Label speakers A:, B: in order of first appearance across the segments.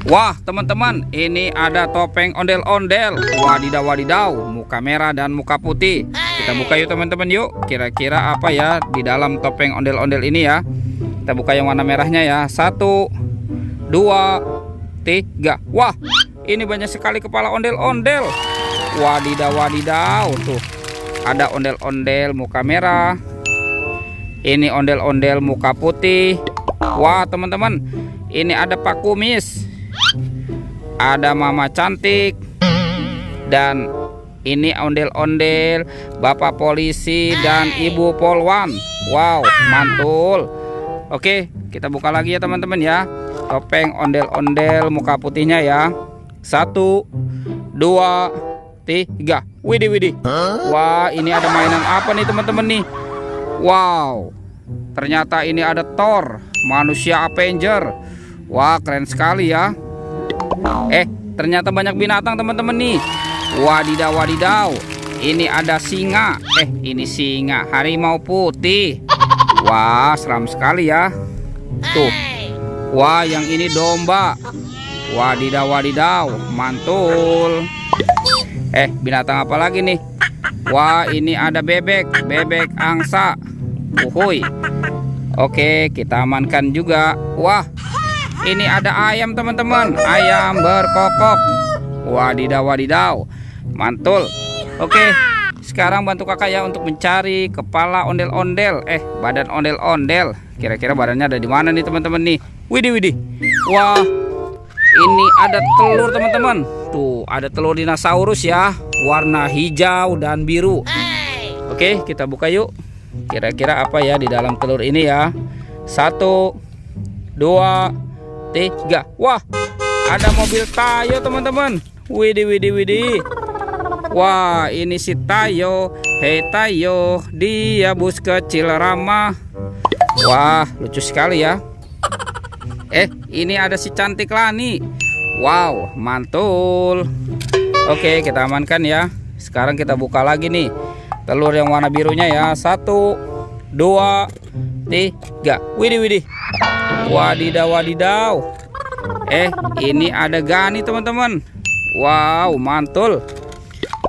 A: Wah teman-teman, ini ada topeng ondel-ondel. Wadidaw wadidaw, muka merah dan muka putih. Kita buka yuk teman-teman yuk. Kira-kira apa ya di dalam topeng ondel-ondel ini ya. Kita buka yang warna merahnya ya. 1, 2, 3. Wah, ini banyak sekali kepala ondel-ondel. Wadidaw wadidaw. Tuh, ada ondel-ondel muka merah. Ini ondel-ondel muka putih. Wah teman-teman, ini ada Pak Kumis, ada Mama Cantik, dan ini ondel-ondel Bapak Polisi dan Ibu Polwan. Wow, mantul. Oke, kita buka lagi ya teman-teman ya. Topeng ondel-ondel muka putihnya ya. 1, 2, 3. Widih widih. Wah, ini ada mainan apa nih teman-teman nih? Wow, ternyata ini ada Thor, manusia Avenger. Wah, keren sekali ya. Ternyata banyak binatang teman-teman nih. Wadidaw wadidaw. Ini ada singa. Ini singa, harimau putih. Wah, seram sekali ya. Tuh. Wah, yang ini domba. Wadidaw wadidaw, mantul. Binatang apa lagi nih? Wah, ini ada bebek, bebek angsa. Uhuy. Oke, kita amankan juga. Wah, ini ada ayam teman-teman, ayam berkokok. Wadidaw wadidaw, mantul. Oke, sekarang bantu kakak ya untuk mencari kepala ondel-ondel. Badan ondel-ondel. Kira-kira badannya ada di mana nih teman-teman nih? Widih widih. Wah, ini ada telur teman-teman. Tuh, ada telur dinosaurus ya, warna hijau dan biru. Oke, kita buka yuk. Kira-kira apa ya di dalam telur ini ya? 1, 2, 3. Wah, ada mobil Tayo teman-teman. Widih widih widih. Wah, ini si Tayo. Hei Tayo, dia bus kecil ramah. Wah, lucu sekali ya. Ini ada si Cantik Lani. Wow, mantul. Oke, kita amankan ya. Sekarang kita buka lagi nih telur yang warna birunya ya. 1, 2, 3. Widih widih. Wadidaw wadidaw. Ini ada Gani teman-teman. Wow, mantul.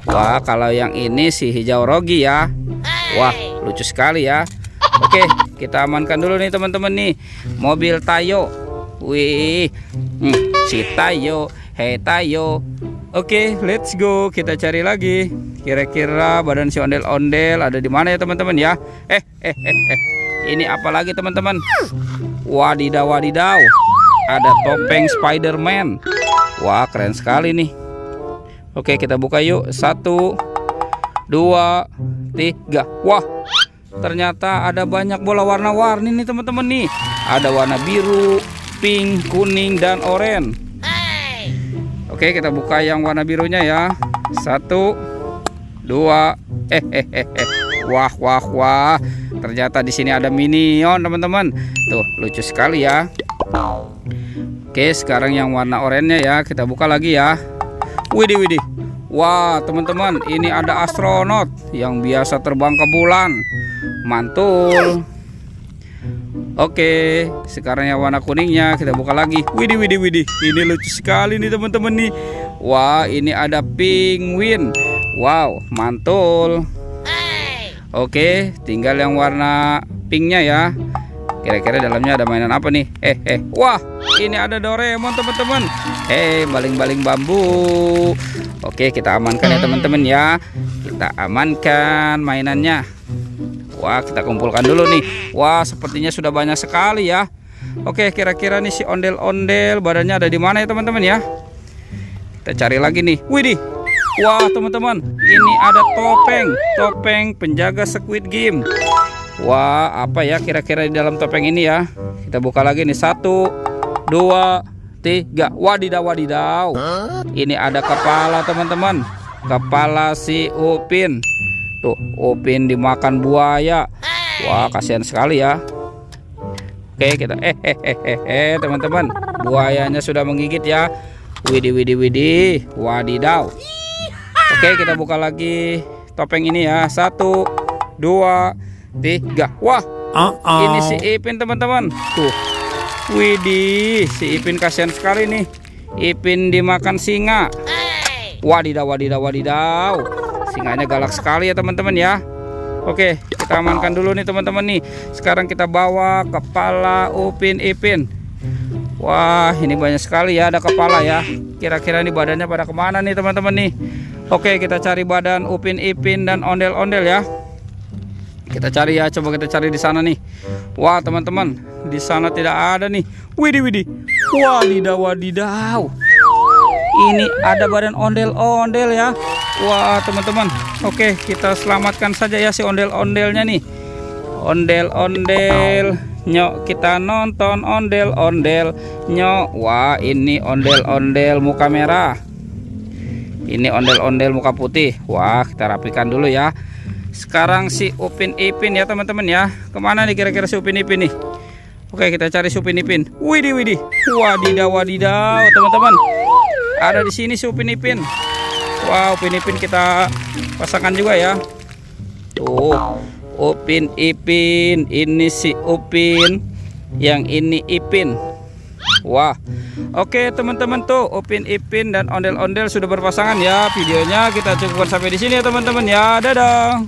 A: Wah, kalau yang ini si hijau Rogi ya. Wah, lucu sekali ya. Oke, kita amankan dulu nih teman-teman nih mobil Tayo. Wih, si Tayo. Hei Tayo. Oke, let's go. Kita cari lagi. Kira-kira badan si ondel-ondel ada di mana ya teman-teman ya? Ini apa lagi teman-teman? Wadidaw wadidaw. Ada topeng Spider-Man. Wah, keren sekali nih. Oke, kita buka yuk. 1, 2, 3. Wah, ternyata ada banyak bola warna-warni nih teman-teman nih. Ada warna biru, pink, kuning, dan oranye. Oke, kita buka yang warna birunya ya. 1, 2. Wah wah wah. Ternyata di sini ada minion teman-teman. Tuh, lucu sekali ya. Oke, sekarang yang warna oranye ya. Kita buka lagi ya. Widih widih. Wah teman-teman, ini ada astronot yang biasa terbang ke bulan. Mantul. Oke, sekarang yang warna kuningnya kita buka lagi. Widih widih widih. Ini lucu sekali nih teman-teman nih. Wah, ini ada penguin. Wow, mantul. Oke, tinggal yang warna pinknya ya. Kira-kira dalamnya ada mainan apa nih? Wah, ini ada Doraemon teman-teman. Baling-baling bambu. Oke, kita amankan ya teman-teman ya. Kita amankan mainannya. Wah, kita kumpulkan dulu nih. Wah, sepertinya sudah banyak sekali ya. Oke, kira-kira nih si ondel-ondel badannya ada di mana ya teman-teman ya? Kita cari lagi nih. Widih. Wah, teman-teman, ini ada topeng penjaga Squid Game. Wah, apa ya kira-kira di dalam topeng ini ya? Kita buka lagi nih. 1, 2, 3. Wadidaw wadidaw. Ini ada kepala teman-teman. Kepala si Upin. Tuh, Upin dimakan buaya. Wah, kasihan sekali ya. Oke, kita teman-teman, buayanya sudah menggigit ya. Widih widih widih. Wadidaw. Oke, kita buka lagi topeng ini ya. 1, 2, 3. Wah, ini si Ipin teman-teman. Tuh, widih, si Ipin kasihan sekali nih. Ipin dimakan singa. Wadidaw, wadidaw, wadidaw. Singanya galak sekali ya teman-teman ya. Oke, kita amankan dulu nih teman-teman nih. Sekarang kita bawa kepala Upin Ipin. Wah, ini banyak sekali ya, ada kepala ya. Kira-kira nih badannya pada kemana nih teman-teman nih. Oke, kita cari badan Upin Ipin dan ondel-ondel ya. Kita cari ya, coba kita cari di sana nih. Wah teman-teman, di sana tidak ada nih. Widih, widih. Wadidaw, wadidaw. Ini ada badan ondel-ondel ya. Wah teman-teman, oke, kita selamatkan saja ya si ondel-ondelnya nih. Ondel-ondel, nyok, kita nonton ondel-ondel, nyok. Wah, ini ondel-ondel muka merah. Ini ondel-ondel muka putih. Wah, kita rapikan dulu ya. Sekarang si Upin Ipin ya teman-teman ya. Kemana nih kira-kira si Upin Ipin nih? Oke, kita cari si Upin Ipin. Widih, widih. Wadidaw, wadidaw teman-teman. Ada di sini si Upin Ipin. Wow, Upin Ipin kita pasangkan juga ya. Tuh, Upin Ipin. Ini si Upin. Yang ini Ipin. Wah, oke teman-teman, tuh Upin Ipin dan ondel-ondel sudah berpasangan ya. Videonya kita cukupkan sampai di sini ya teman-teman ya. Dadah.